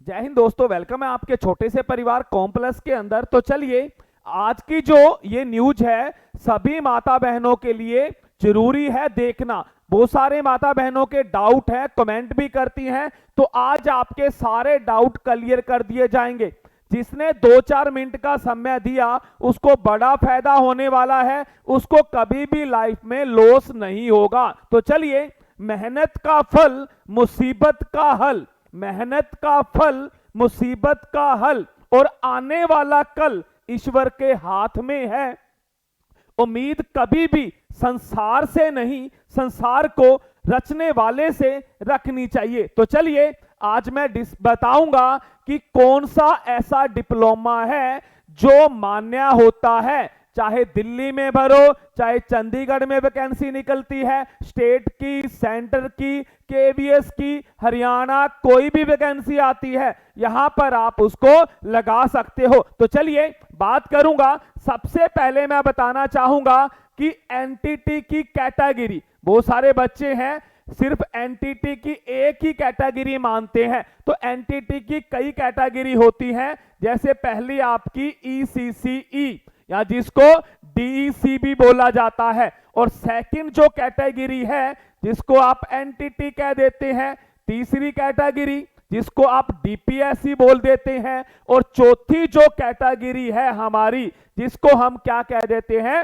जय हिंद दोस्तों, वेलकम है आपके छोटे से परिवार कॉम्प्लेक्स के अंदर। तो चलिए, आज की जो ये न्यूज है सभी माता बहनों के लिए जरूरी है देखना। बहुत सारे माता बहनों के डाउट हैं, कमेंट भी करती हैं, तो आज आपके सारे डाउट क्लियर कर दिए जाएंगे। जिसने 2-4 मिनट का समय दिया उसको बड़ा फायदा होने वाला है, उसको कभी भी लाइफ में लॉस नहीं होगा। तो चलिए, मेहनत का फल मुसीबत का हल, मेहनत का फल मुसीबत का हल, और आने वाला कल ईश्वर के हाथ में है। उम्मीद कभी भी संसार से नहीं, संसार को रचने वाले से रखनी चाहिए। तो चलिए, आज मैं बताऊंगा कि कौन सा ऐसा डिप्लोमा है जो मान्य होता है। चाहे दिल्ली में भरो, चाहे चंडीगढ़ में वैकेंसी निकलती है, स्टेट की, सेंटर की, केवीएस की, हरियाणा, कोई भी वैकेंसी आती है यहां पर आप उसको लगा सकते हो। तो चलिए बात करूंगा। सबसे पहले मैं बताना चाहूंगा कि एनटीटी की कैटेगरी, बहुत सारे बच्चे हैं सिर्फ एनटीटी की एक ही कैटेगरी मानते हैं। तो एनटीटी की कई कैटेगरी होती हैं, जैसे पहली आपकी ईसीसीई या जिसको डीईसी भी बोला जाता है, और सेकंड जो कैटेगरी है जिसको आप एनटीटी कह देते हैं, तीसरी कैटेगरी जिसको आप डीपीएससी बोल देते हैं, और चौथी जो कैटेगरी है हमारी जिसको हम क्या कह देते हैं,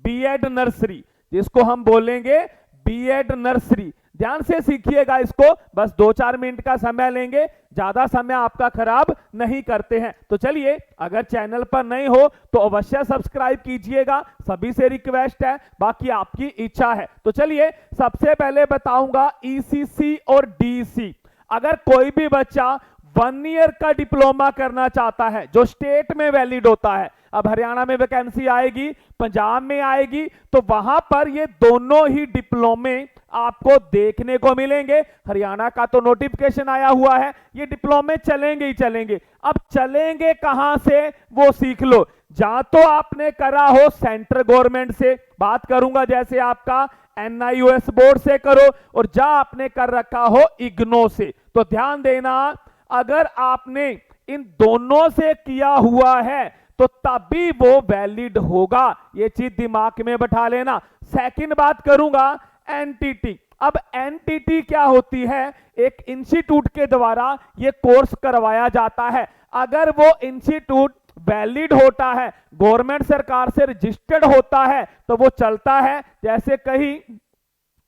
बीएड नर्सरी, जिसको हम बोलेंगे बीएड नर्सरी। ध्यान से सीखिएगा इसको, बस 2-4 मिनट का समय लेंगे, ज्यादा समय आपका खराब नहीं करते हैं। तो चलिए, अगर चैनल पर नए हो तो अवश्य सब्सक्राइब कीजिएगा, सभी से रिक्वेस्ट है, बाकी आपकी इच्छा है। तो चलिए, सबसे पहले बताऊंगा ईसीसी और डीसी। अगर कोई भी बच्चा 1 ईयर का डिप्लोमा करना चाहता है जो स्टेट में वैलिड होता है, अब हरियाणा में वैकेंसी आएगी, पंजाब में आएगी, तो वहां पर ये दोनों ही डिप्लोमे आपको देखने को मिलेंगे। हरियाणा का तो नोटिफिकेशन आया हुआ है, ये डिप्लोमे चलेंगे ही चलेंगे। अब चलेंगे कहां से वो सीख लो। जहां तो आपने करा हो सेंट्रल गवर्नमेंट से, बात करूंगा जैसे आपका एनआईओएस बोर्ड से करो, और जहां आपने कर रखा हो इग्नो से। तो ध्यान देना, अगर आपने इन दोनों से किया हुआ है तो तभी वो वैलिड होगा, ये चीज दिमाग में बैठा लेना। सेकंड बात करूंगा एनटीटी। अब एनटीटी क्या होती है, एक इंस्टीट्यूट के द्वारा ये कोर्स करवाया जाता है। अगर वो इंस्टीट्यूट वैलिड होता है, गवर्नमेंट सरकार से रजिस्टर्ड होता है, तो वो चलता है। जैसे कहीं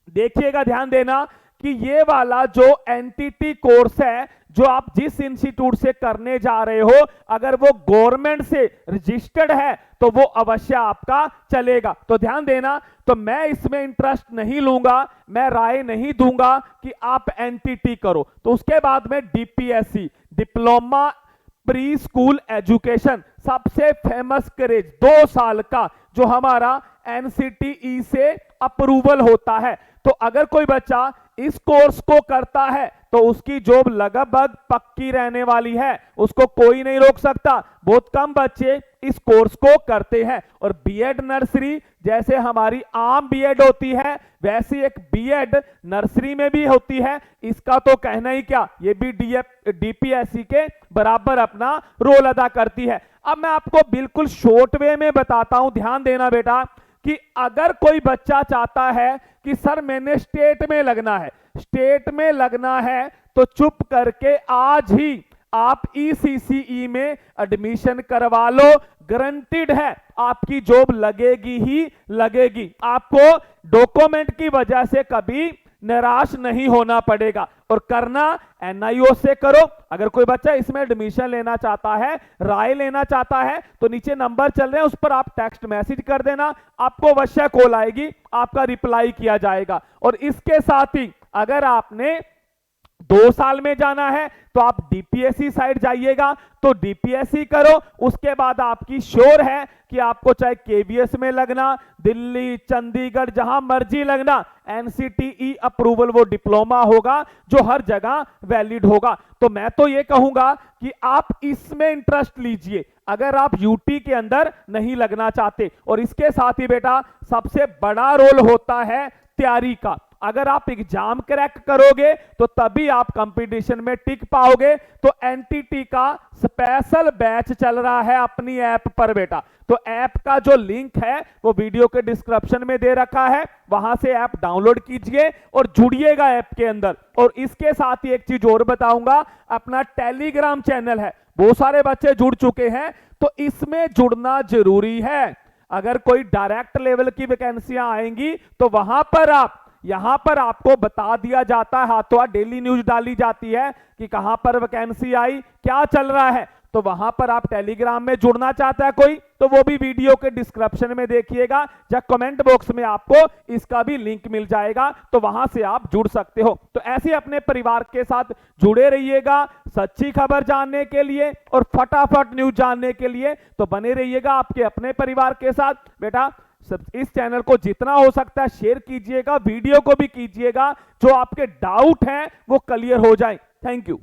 देखिएगा, ध्यान देना कि ये वाला जो एनटीटी कोर्स है जो आप जिस इंस्टीट्यूट से करने जा रहे हो, अगर वो गवर्नमेंट से रजिस्टर्ड है तो वो अवश्य आपका चलेगा। तो ध्यान देना, तो मैं इसमें इंटरेस्ट नहीं लूंगा, मैं राय नहीं दूंगा कि आप एनटीटी करो। तो उसके बाद में DPSC, diploma pre school education, सबसे फेमस करेज 2 साल का जो हमारा एनसीटीई से अप्रूवल होता है। तो अगर कोई बच्चा इस कोर्स को करता है तो उसकी जॉब लगभग पक्की रहने वाली है, उसको कोई नहीं रोक सकता। बहुत कम बच्चे इस कोर्स को करते हैं। और बीएड नर्सरी, जैसे हमारी आम बीएड होती है वैसी एक बीएड नर्सरी में भी होती है, इसका तो कहना ही क्या, ये भी डीपीएससी के बराबर अपना रोल अदा करती है। अब मैं आपको बिल्कुल शॉर्ट वे में बताता हूं, ध्यान देना बेटा, कि अगर कोई बच्चा चाहता है कि सर मैंने स्टेट में लगना है, स्टेट में लगना है, तो चुप करके आज ही आप ईसीसीई में एडमिशन करवा लो, गारंटीड है आपकी जॉब लगेगी ही लगेगी। आपको डॉक्यूमेंट की वजह से कभी निराश नहीं होना पड़ेगा। और करना एनआईओ से करो। अगर कोई बच्चा इसमें एडमिशन लेना चाहता है, राय लेना चाहता है, तो नीचे नंबर चल रहे हैं, उस पर आप टेक्स्ट मैसेज कर देना, आपको अवश्य कॉल आएगी, आपका रिप्लाई किया जाएगा। और इसके साथ ही अगर आपने 2 साल में जाना है तो आप डीपीएससी साइड जाइएगा, तो डीपीएससी करो। उसके बाद आपकी श्योर है कि आपको चाहे केवीएस में लगना, दिल्ली, चंडीगढ़, जहां मर्जी लगना, एनसीटीई अप्रूवल वो डिप्लोमा होगा जो हर जगह वैलिड होगा। तो मैं तो ये कहूंगा कि आप इसमें इंटरेस्ट लीजिए अगर आप यूटी के अंदर नहीं लगना चाहते। और इसके साथ ही बेटा सबसे बड़ा रोल होता है तैयारी का। अगर आप एग्जाम क्रैक करोगे तो तभी आप कंपटीशन में टिक पाओगे। तो एनटीटी का स्पेशल बैच चल रहा है अपनी ऐप पर बेटा। तो ऐप का जो लिंक है वो वीडियो के डिस्क्रिप्शन में दे रखा है, वहां से ऐप डाउनलोड कीजिए और जुड़िएगा ऐप के अंदर। और इसके साथ ही एक चीज और बताऊंगा, अपना टेलीग्राम चैनल है, बहुत सारे बच्चे जुड़ चुके हैं, तो इसमें जुड़ना जरूरी है। अगर कोई डायरेक्ट लेवल की वैकेंसियां आएंगी तो वहां पर यहां पर आपको बता दिया जाता है, हाथों डेली न्यूज डाली जाती है कि कहां पर वैकेंसी आई, क्या चल रहा है। तो वहां पर आप टेलीग्राम में जुड़ना चाहता है कोई, तो वो भी वीडियो के डिस्क्रिप्शन में देखिएगा या कमेंट बॉक्स में आपको इसका भी लिंक मिल जाएगा, तो वहां से आप जुड़ सकते हो। तो ऐसे अपने परिवार के साथ जुड़े रहिएगा सच्ची खबर जानने के लिए और फटाफट न्यूज जानने के लिए। तो बने रहिएगा आपके अपने परिवार के साथ बेटा। इस चैनल को जितना हो सकता है शेयर कीजिएगा, वीडियो को भी कीजिएगा, जो आपके डाउट हैं वो क्लियर हो जाए। Thank you.